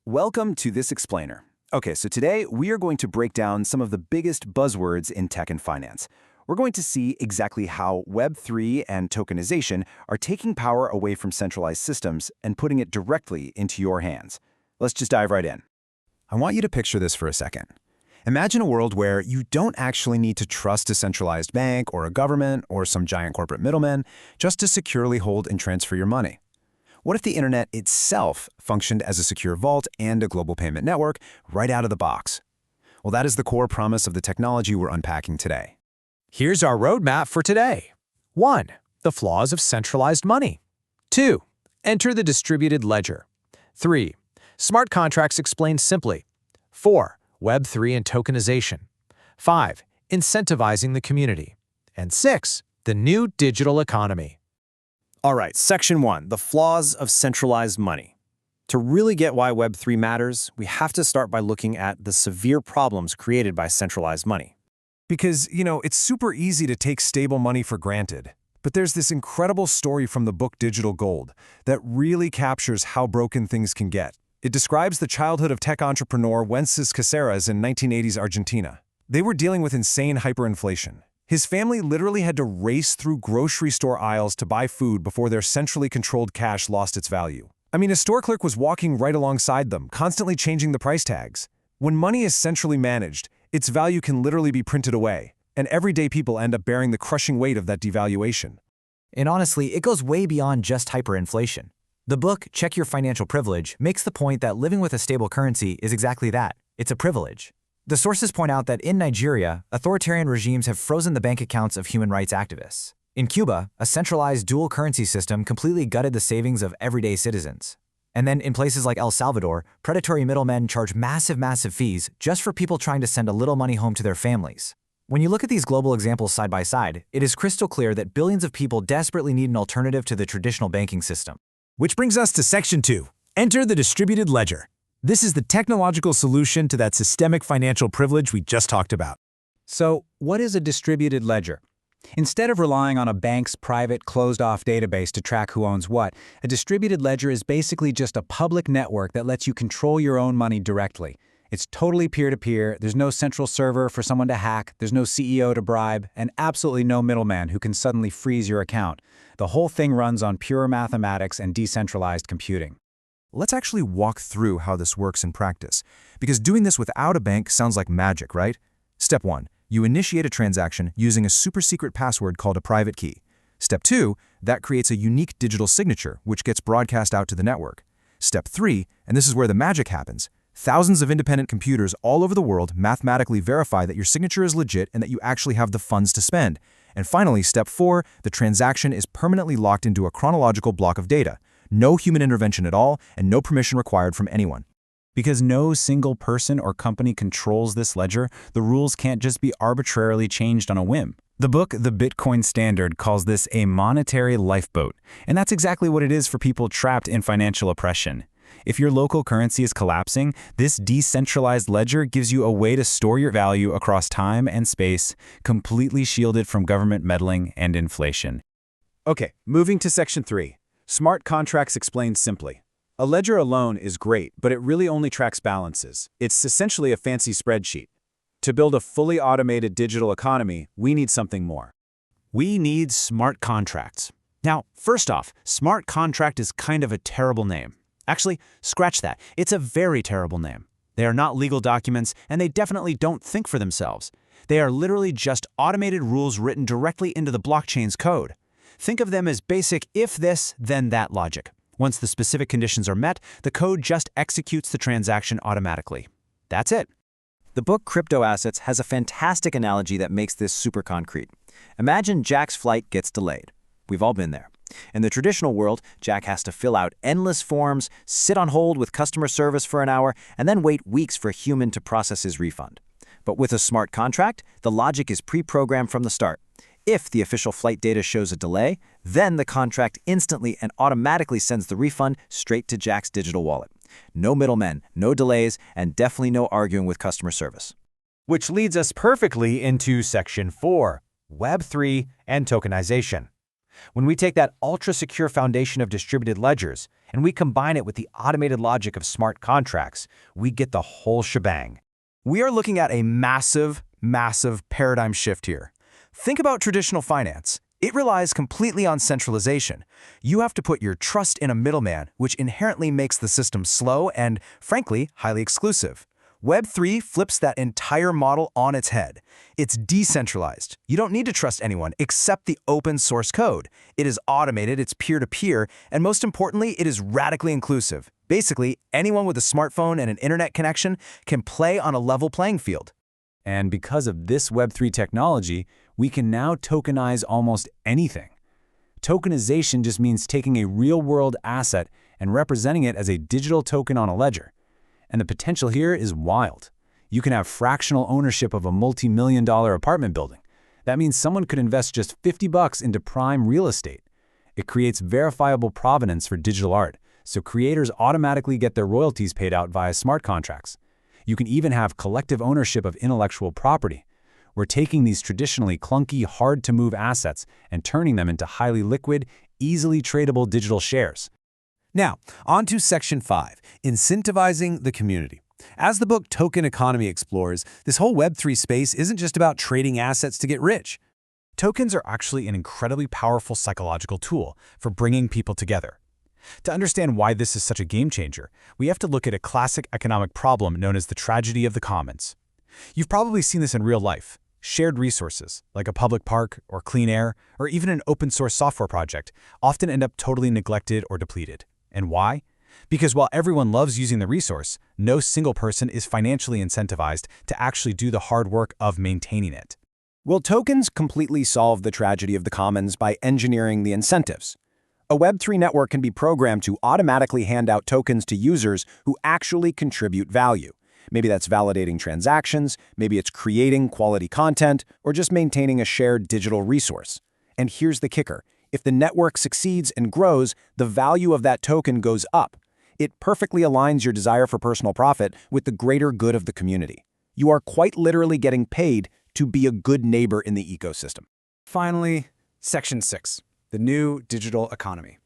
Welcome to this explainer. Okay, so today we are going to break down some of the biggest buzzwords in tech and finance. We're going to see exactly how Web3 and tokenization are taking power away from centralized systems and putting it directly into your hands. Let's just dive right in. I want you to picture this for a second. Imagine a world where you don't actually need to trust a centralized bank or a government or some giant corporate middleman just to securely hold and transfer your money. What if the internet itself functioned as a secure vault and a global payment network right out of the box? Well, that is the core promise of the technology we're unpacking today. Here's our roadmap for today. 1. The flaws of centralized money. 2. Enter the distributed ledger. 3. Smart contracts explained simply. 4. Web3 and tokenization. 5. Incentivizing the community. And 6. The new digital economy. All right, Section 1, the flaws of centralized money. To really get why Web3 matters, we have to start by looking at the severe problems created by centralized money. Because, it's super easy to take stable money for granted. But there's this incredible story from the book Digital Gold that really captures how broken things can get. It describes the childhood of tech entrepreneur Wences Caceres in 1980s Argentina. They were dealing with insane hyperinflation. His family literally had to race through grocery store aisles to buy food before their centrally controlled cash lost its value. I mean, a store clerk was walking right alongside them, constantly changing the price tags. When money is centrally managed, its value can literally be printed away, and everyday people end up bearing the crushing weight of that devaluation. And honestly, it goes way beyond just hyperinflation. The book, Check Your Financial Privilege, makes the point that living with a stable currency is exactly that. It's a privilege. The sources point out that in Nigeria, authoritarian regimes have frozen the bank accounts of human rights activists. In Cuba, a centralized dual currency system completely gutted the savings of everyday citizens. And then in places like El Salvador, predatory middlemen charge massive fees just for people trying to send a little money home to their families. When you look at these global examples side by side, it is crystal clear that billions of people desperately need an alternative to the traditional banking system. Which brings us to Section 2. Enter the distributed ledger. This is the technological solution to that systemic financial privilege we just talked about. So, what is a distributed ledger? Instead of relying on a bank's private, closed-off database to track who owns what, a distributed ledger is basically just a public network that lets you control your own money directly. It's totally peer-to-peer, there's no central server for someone to hack, there's no CEO to bribe, and absolutely no middleman who can suddenly freeze your account. The whole thing runs on pure mathematics and decentralized computing. Let's actually walk through how this works in practice, because doing this without a bank sounds like magic, right? Step 1. You initiate a transaction using a super secret password called a private key. Step 2. That creates a unique digital signature, which gets broadcast out to the network. Step 3, and this is where the magic happens, thousands of independent computers all over the world mathematically verify that your signature is legit and that you actually have the funds to spend. And finally, Step 4, the transaction is permanently locked into a chronological block of data. No human intervention at all, and no permission required from anyone. Because no single person or company controls this ledger, the rules can't just be arbitrarily changed on a whim. The book, The Bitcoin Standard, calls this a monetary lifeboat, and that's exactly what it is for people trapped in financial oppression. If your local currency is collapsing, this decentralized ledger gives you a way to store your value across time and space, completely shielded from government meddling and inflation. Okay, moving to Section 3. Smart contracts explained simply. A ledger alone is great, but it really only tracks balances. It's essentially a fancy spreadsheet. To build a fully automated digital economy, we need something more. We need smart contracts. Now, first off, smart contract is kind of a terrible name. Actually, scratch that. It's a very terrible name. They are not legal documents, and they definitely don't think for themselves. They are literally just automated rules written directly into the blockchain's code. Think of them as basic if this, then that logic. Once the specific conditions are met, the code just executes the transaction automatically. That's it. The book Crypto Assets has a fantastic analogy that makes this super concrete. Imagine Jack's flight gets delayed. We've all been there. In the traditional world, Jack has to fill out endless forms, sit on hold with customer service for an hour, and then wait weeks for a human to process his refund. But with a smart contract, the logic is pre-programmed from the start. If the official flight data shows a delay, then the contract instantly and automatically sends the refund straight to Jack's digital wallet. No middlemen, no delays, and definitely no arguing with customer service. Which leads us perfectly into Section 4, Web3 and tokenization. When we take that ultra-secure foundation of distributed ledgers and we combine it with the automated logic of smart contracts, we get the whole shebang. We are looking at a massive, massive paradigm shift here. Think about traditional finance. It relies completely on centralization. You have to put your trust in a middleman, which inherently makes the system slow and, frankly, highly exclusive. Web3 flips that entire model on its head. It's decentralized. You don't need to trust anyone except the open source code. It is automated, it's peer-to-peer, and most importantly, it is radically inclusive. Basically, anyone with a smartphone and an internet connection can play on a level playing field. And because of this Web3 technology, we can now tokenize almost anything. Tokenization just means taking a real-world asset and representing it as a digital token on a ledger. And the potential here is wild. You can have fractional ownership of a multi-million-dollar apartment building. That means someone could invest just $50 into prime real estate. It creates verifiable provenance for digital art, so creators automatically get their royalties paid out via smart contracts. You can even have collective ownership of intellectual property. We're taking these traditionally clunky, hard-to-move assets and turning them into highly liquid, easily tradable digital shares. Now, on to Section 5, Incentivizing the Community. As the book Token Economy explores, this whole Web3 space isn't just about trading assets to get rich. Tokens are actually an incredibly powerful psychological tool for bringing people together. To understand why this is such a game changer, we have to look at a classic economic problem known as the tragedy of the commons. You've probably seen this in real life. Shared resources, like a public park or clean air, or even an open-source software project, often end up totally neglected or depleted. And why? Because while everyone loves using the resource, no single person is financially incentivized to actually do the hard work of maintaining it. Well, tokens completely solve the tragedy of the commons by engineering the incentives. A Web3 network can be programmed to automatically hand out tokens to users who actually contribute value. Maybe that's validating transactions, maybe it's creating quality content, or just maintaining a shared digital resource. And here's the kicker. If the network succeeds and grows, the value of that token goes up. It perfectly aligns your desire for personal profit with the greater good of the community. You are quite literally getting paid to be a good neighbor in the ecosystem. Finally, Section 6, the new digital economy.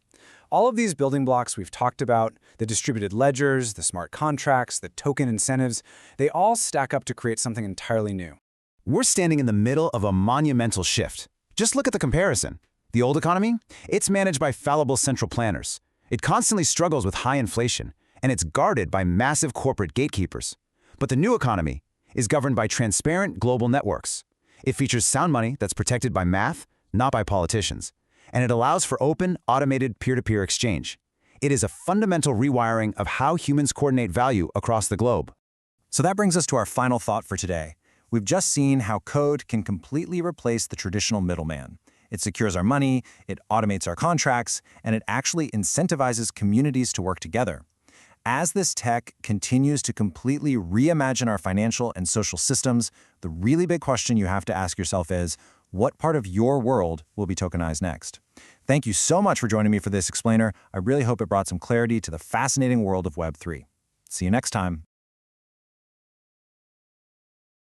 All of these building blocks we've talked about, the distributed ledgers, the smart contracts, the token incentives, they all stack up to create something entirely new. We're standing in the middle of a monumental shift. Just look at the comparison. The old economy? It's managed by fallible central planners. It constantly struggles with high inflation, and it's guarded by massive corporate gatekeepers. But the new economy is governed by transparent global networks. It features sound money that's protected by math, not by politicians. And it allows for open, automated peer-to-peer exchange. It is a fundamental rewiring of how humans coordinate value across the globe. So that brings us to our final thought for today. We've just seen how code can completely replace the traditional middleman. It secures our money, it automates our contracts, and it actually incentivizes communities to work together. As this tech continues to completely reimagine our financial and social systems, the really big question you have to ask yourself is, what part of your world will be tokenized next? Thank you so much for joining me for this explainer. I really hope it brought some clarity to the fascinating world of Web3. See you next time.